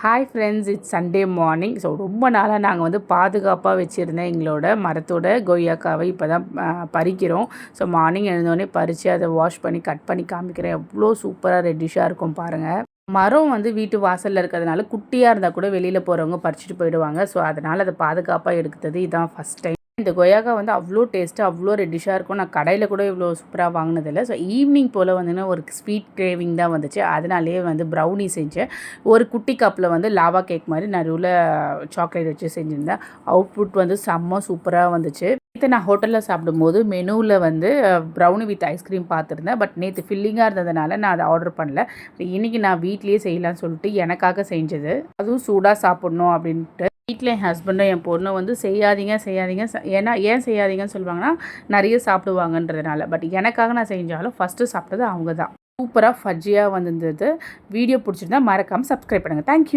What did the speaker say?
Hi friends, it's Sunday morning. So ரொம்ப நாளாக நாங்கள் வந்து பாதுகாப்பாக வச்சுருந்தேன் எங்களோட மரத்தோட கொய்யாக்காவை இப்போ தான் பறிக்கிறோம். ஸோ மார்னிங் எழுந்தோடனே பறித்து அதை வாஷ் பண்ணி கட் பண்ணி காமிக்கிறேன். எவ்வளோ சூப்பராக ரெட்டிஷாக இருக்கும் பாருங்கள். மரம் வந்து வீட்டு வாசலில் இருக்கிறதுனால குட்டியாக இருந்தால் கூட வெளியில் போகிறவங்க பறிச்சுட்டு போயிடுவாங்க. ஸோ அதனால் அதை பாதுகாப்பாக எடுக்கிறது இதுதான் ஃபஸ்ட் டைம். இந்த கொய்யாக்கா வந்து அவ்வளோ டேஸ்ட்டாக அவ்வளோ ரெட்டிஷாக இருக்கும். நான் கடையில் கூட இவ்வளோ சூப்பராக வாங்கினதில்லை. ஸோ ஈவினிங் போல் வந்துன்னா ஒரு ஸ்வீட் கிரேவிங் தான் வந்துச்சு. அதனாலேயே வந்து ப்ரௌனி செஞ்சேன். ஒரு குட்டி கப்பில் வந்து லாவா கேக் மாதிரி நடுவில் சாக்லேட் வச்சு செஞ்சுருந்தேன். அவுட்புட் வந்து செம்ம சூப்பராக வந்துச்சு. நேற்று நான் ஹோட்டலில் சாப்பிடும்போது மெனுவில் வந்து ப்ரௌனி வித் ஐஸ்கிரீம் பார்த்துருந்தேன். பட் நேற்று ஃபில்லிங்காக இருந்ததுனால நான் அதை ஆர்டர் பண்ணல. இன்றைக்கி நான் வீட்லேயே செய்யலான்னு சொல்லிட்டு எனக்காக செஞ்சது. அதுவும் சூடாக சாப்பிட்ணும் அப்படின்ட்டு வீட்டில் என் ஹஸ்பண்டும் என் பொண்ணும் வந்து செய்யாதீங்க ஏன் செய்யாதீங்கன்னு சொல்லுவாங்கன்னா நிறைய சாப்பிடுவாங்கன்றதுனால. பட் எனக்காக நான் செஞ்சாலும் ஃபஸ்ட்டு சாப்பிட்டது அவங்க தான். சூப்பராக ஃபஜ்ஜியாக வந்திருந்தது. வீடியோ பிடிச்சிருந்தா மறக்காமல் சப்ஸ்கிரைப் பண்ணுங்கள். தேங்க்யூ.